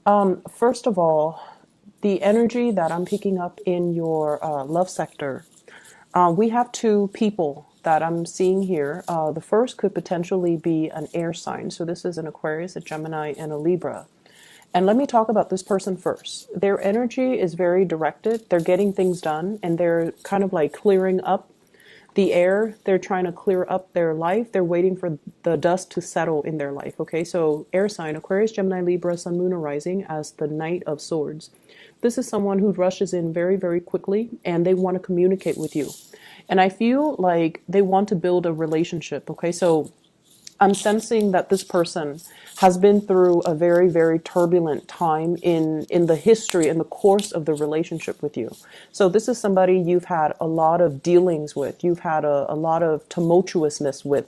First of all, the energy that I'm picking up in your love sector, we have two people that I'm seeing here. The first could potentially be an air sign. So this is an Aquarius, a Gemini, and a Libra. And let me talk about this person first. Their energy is very directed. They're getting things done and they're kind of like clearing up the air. They're trying to clear up their life. They're waiting for the dust to settle in their life. Okay, so air sign, Aquarius, Gemini, Libra, Sun, Moon, or Rising as the Knight of Swords. This is someone who rushes in very, very quickly and they want to communicate with you. And I feel like they want to build a relationship. Okay, so I'm sensing that this person has been through a very, very turbulent time in the history and the course of the relationship with you. So this is somebody you've had a lot of dealings with. You've had a lot of tumultuousness with.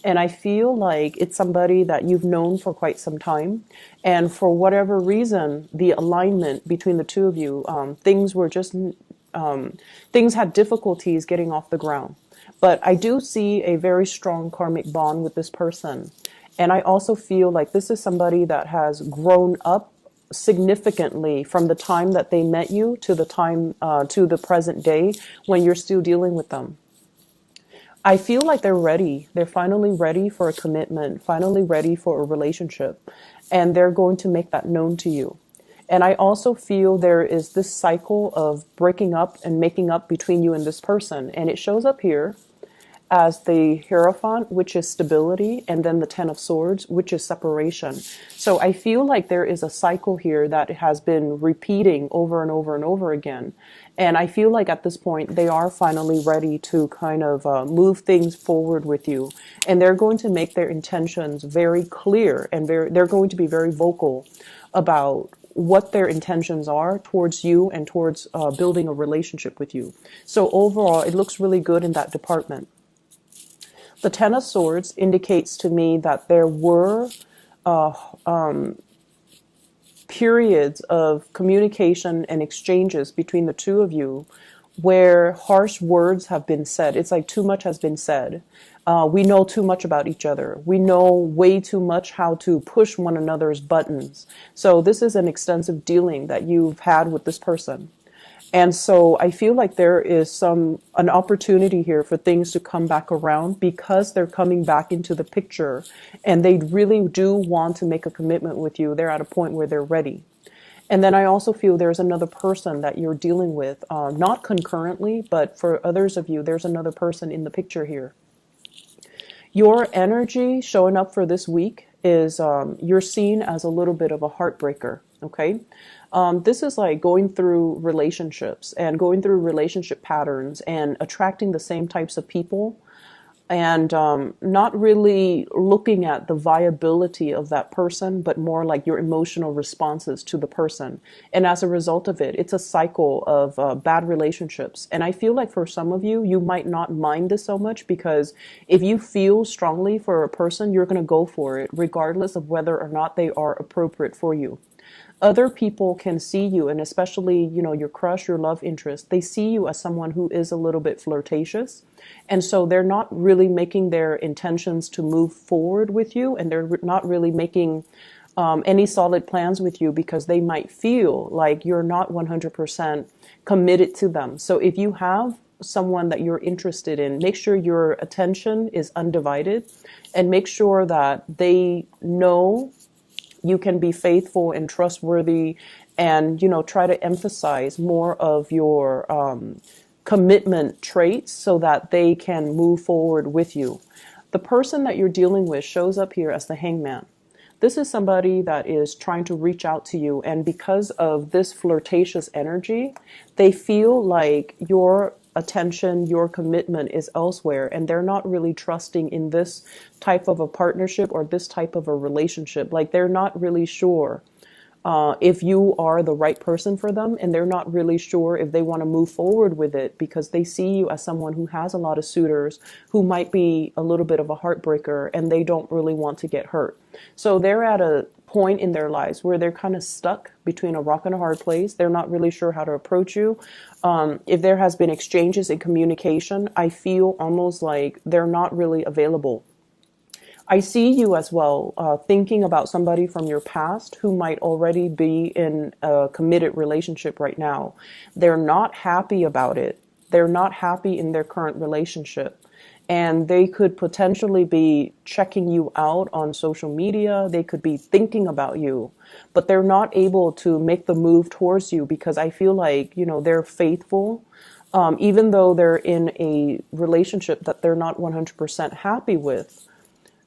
And I feel like it's somebody that you've known for quite some time. And for whatever reason, the alignment between the two of you, things had difficulties getting off the ground. But I do see a very strong karmic bond with this person. And I also feel like this is somebody that has grown up significantly from the time that they met you to the time to the present day when you're still dealing with them. I feel like they're ready. They're finally ready for a commitment, finally ready for a relationship, and they're going to make that known to you. And I also feel there is this cycle of breaking up and making up between you and this person. And it shows up here as the Hierophant, which is stability, and then the Ten of Swords, which is separation. So I feel like there is a cycle here that has been repeating over and over and over again. And I feel like at this point, they are finally ready to kind of move things forward with you. And they're going to make their intentions very clear and they're going to be very vocal about what their intentions are towards you and towards building a relationship with you. So overall, it looks really good in that department. The Ten of Swords indicates to me that there were uh, periods of communication and exchanges between the two of you where harsh words have been said. It's like too much has been said. We know too much about each other. We know way too much how to push one another's buttons. So this is an extensive dealing that you've had with this person. And so I feel like there is an opportunity here for things to come back around because they're coming back into the picture and they really do want to make a commitment with you. They're at a point where they're ready. And then I also feel there's another person that you're dealing with, not concurrently, but for others of you, there's another person in the picture here. Your energy showing up for this week is you're seen as a little bit of a heartbreaker, okay? This is like going through relationships and going through relationship patterns and attracting the same types of people and not really looking at the viability of that person, but more like your emotional responses to the person. And as a result of it, it's a cycle of bad relationships. And I feel like for some of you, you might not mind this so much because if you feel strongly for a person, you're going to go for it, regardless of whether or not they are appropriate for you. Other people can see you, and especially, your crush, your love interest, they see you as someone who is a little bit flirtatious. And so they're not really making their intentions to move forward with you, and they're not really making any solid plans with you because they might feel like you're not 100% committed to them. So if you have someone that you're interested in, make sure your attention is undivided and make sure that they know you can be faithful and trustworthy and, try to emphasize more of your commitment traits so that they can move forward with you. The person that you're dealing with shows up here as the Hangman. This is somebody that is trying to reach out to you, and because of this flirtatious energy, they feel like your attention, your commitment is elsewhere, and they're not really trusting in this type of a partnership or this type of a relationship. Like they're not really sure if you are the right person for them, and they're not really sure if they want to move forward with it because they see you as someone who has a lot of suitors who might be a little bit of a heartbreaker and they don't really want to get hurt. So they're at a point in their lives where they're kind of stuck between a rock and a hard place. They're not really sure how to approach you. If there has been exchanges in communication, I feel almost like they're not really available. I see you as well, thinking about somebody from your past who might already be in a committed relationship right now. They're not happy about it. They're not happy in their current relationship. And they could potentially be checking you out on social media. They could be thinking about you, but they're not able to make the move towards you because I feel like, they're faithful. Even though they're in a relationship that they're not 100% happy with,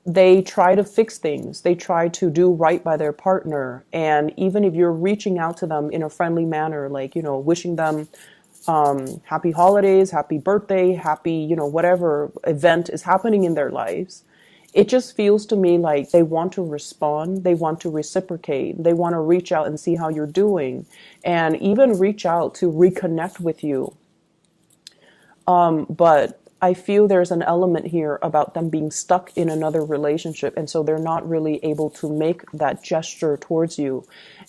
they try to fix things. They try to do right by their partner. And even if you're reaching out to them in a friendly manner, like, wishing them happy holidays, happy birthday, happy, whatever event is happening in their lives, it just feels to me like they want to respond. They want to reciprocate. They want to reach out and see how you're doing and even reach out to reconnect with you. But I feel there's an element here about them being stuck in another relationship. And so they're not really able to make that gesture towards you.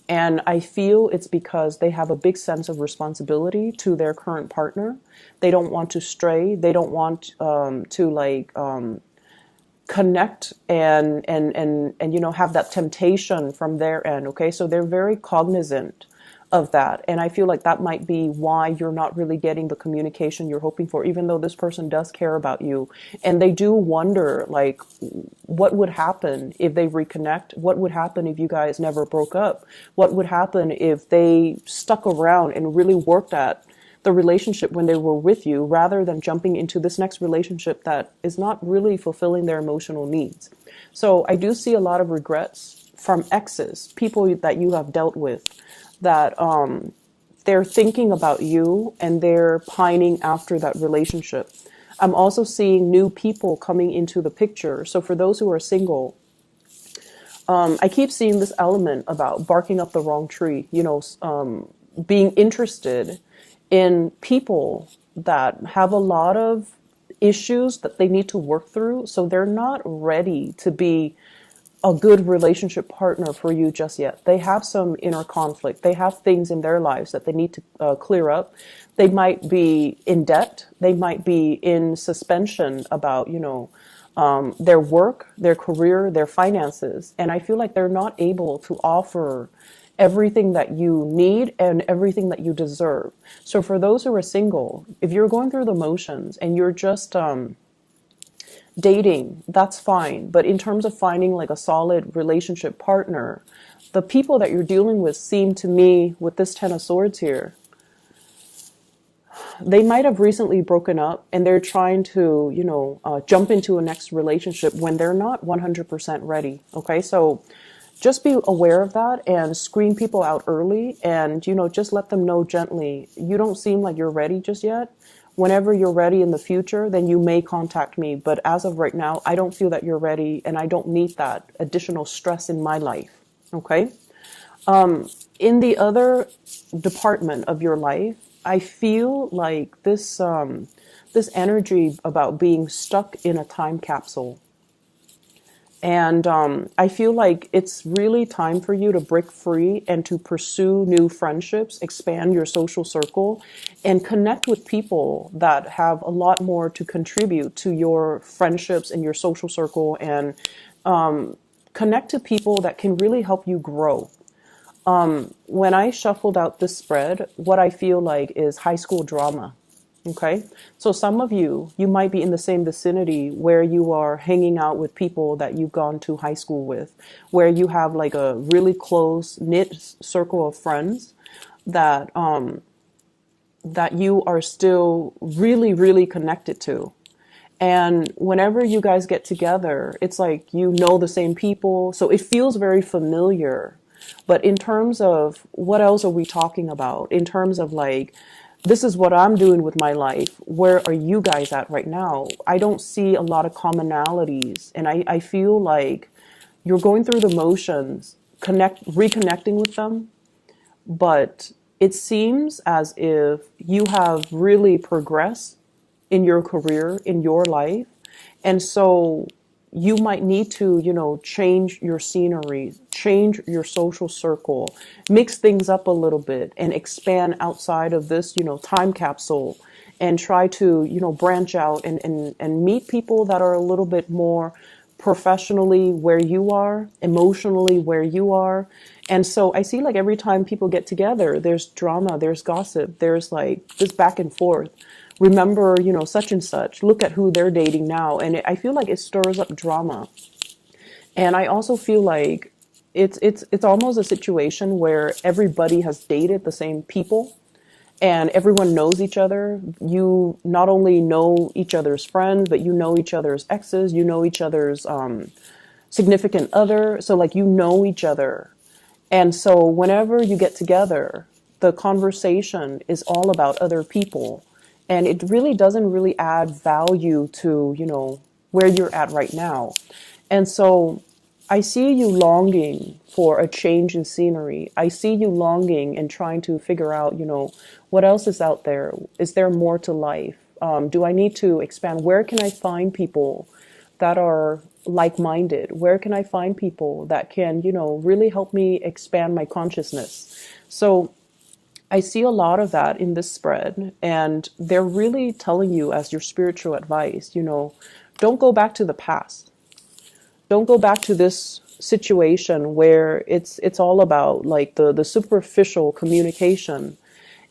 And I feel it's because they have a big sense of responsibility to their current partner. They don't want to stray. They don't want to connect and have that temptation from their end. Okay, so they're very cognizant of that, and I feel like that might be why you're not really getting the communication you're hoping for, even though this person does care about you. And they do wonder, like, what would happen if they reconnect? What would happen if you guys never broke up? What would happen if they stuck around and really worked at the relationship when they were with you, rather than jumping into this next relationship that is not really fulfilling their emotional needs? So I do see a lot of regrets from exes, people that you have dealt with, that they're thinking about you and they're pining after that relationship. I'm also seeing new people coming into the picture. So for those who are single, I keep seeing this element about barking up the wrong tree, being interested in people that have a lot of issues that they need to work through. So they're not ready to be a good relationship partner for you just yet. They have some inner conflict. They have things in their lives that they need to clear up. They might be in debt. They might be in suspension about, their work, their career, their finances. And I feel like they're not able to offer everything that you need and everything that you deserve. So for those who are single, if you're going through the motions and you're just dating, that's fine. But in terms of finding like a solid relationship partner, the people that you're dealing with seem to me, with this Ten of Swords here, they might have recently broken up and they're trying to, jump into a next relationship when they're not 100% ready. Okay, so just be aware of that and screen people out early, and, just let them know gently, you don't seem like you're ready just yet. Whenever you're ready in the future, then you may contact me. But as of right now, I don't feel that you're ready and I don't need that additional stress in my life. Okay. In the other department of your life, I feel like this energy about being stuck in a time capsule. And I feel like it's really time for you to break free and to pursue new friendships, expand your social circle, and connect with people that have a lot more to contribute to your friendships and your social circle, and connect to people that can really help you grow. When I shuffled out this spread, what I feel like is high school drama. Okay. So some of you might be in the same vicinity where you are hanging out with people that you've gone to high school with, where you have like a really close knit circle of friends that, that you are still really, really connected to. And whenever you guys get together, it's like the same people. So it feels very familiar. But in terms of what else are we talking about? In terms of like, this is what I'm doing with my life. Where are you guys at right now? I don't see a lot of commonalities. And I feel like you're going through the motions, reconnecting with them. But it seems as if you have really progressed in your career, in your life. And so you might need to, change your scenery, change your social circle, mix things up a little bit and expand outside of this, time capsule, and try to, branch out and meet people that are a little bit more professionally where you are, emotionally where you are. And so I see like every time people get together, there's drama, there's gossip, there's like this back and forth. Remember, such and such, look at who they're dating now. And I feel like it stirs up drama. And I also feel like it's almost a situation where everybody has dated the same people and everyone knows each other. You not only know each other's friends, but you know each other's exes, you know each other's significant other. So like you know each other. And so whenever you get together, the conversation is all about other people. And it really doesn't really add value to, where you're at right now. And so I see you longing for a change in scenery. I see you longing and trying to figure out, what else is out there? Is there more to life? Do I need to expand? Where can I find people that are like-minded? Where can I find people that can, really help me expand my consciousness? So I see a lot of that in this spread, and they're really telling you as your spiritual advice, don't go back to the past. Don't go back to this situation where it's all about like the superficial communication.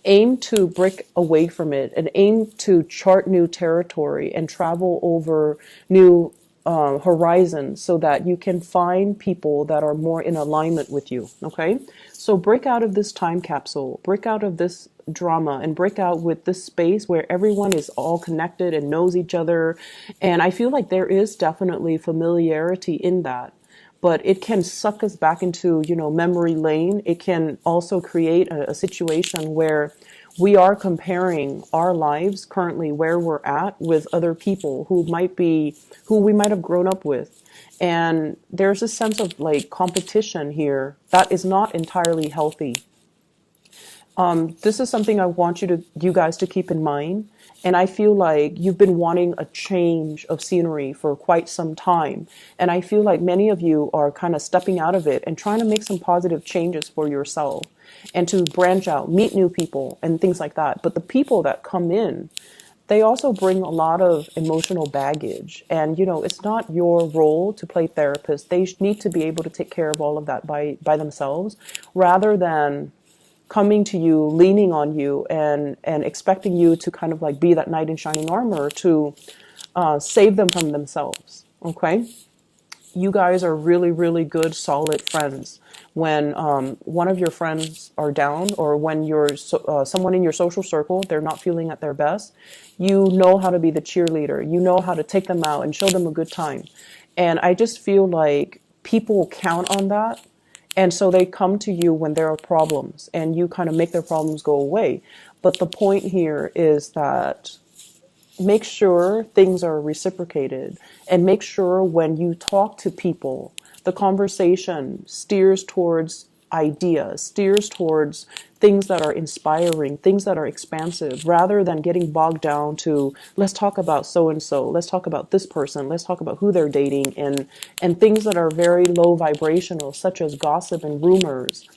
Aim to break away from it and aim to chart new territory and travel over new horizons so that you can find people that are more in alignment with you. Okay, so break out of this time capsule, break out of this drama, and break out with this space where everyone is all connected and knows each other. And I feel like there is definitely familiarity in that, but it can suck us back into, memory lane. It can also create a situation where we are comparing our lives currently where we're at with other people who we might have grown up with. And there's a sense of like competition here that is not entirely healthy. This is something I want you guys to keep in mind. And I feel like you've been wanting a change of scenery for quite some time. And I feel like many of you are kind of stepping out of it and trying to make some positive changes for yourself and to branch out, meet new people and things like that. But the people that come in, they also bring a lot of emotional baggage. And, it's not your role to play therapist. They need to be able to take care of all of that by themselves rather than coming to you, leaning on you, and expecting you to kind of like be that knight in shining armor to save them from themselves. Okay, you guys are really, really good, solid friends. When one of your friends are down, or when someone in your social circle, they're not feeling at their best, you know how to be the cheerleader. You know how to take them out and show them a good time. And I just feel like people count on that. And so they come to you when there are problems and you kind of make their problems go away. But the point here is that make sure things are reciprocated and make sure when you talk to people, the conversation steers towards ideas, steers towards things that are inspiring, things that are expansive, rather than getting bogged down to let's talk about so and so, let's talk about this person, let's talk about who they're dating, and things that are very low vibrational, such as gossip and rumors,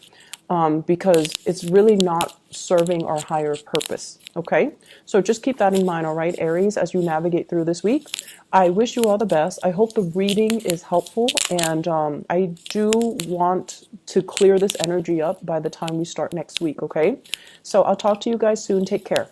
because it's really not serving our higher purpose. Okay, so just keep that in mind, all right, Aries, as you navigate through this week. I wish you all the best. I hope the reading is helpful, and I do want to clear this energy up by the time we start next week. Okay, so I'll talk to you guys soon. Take care.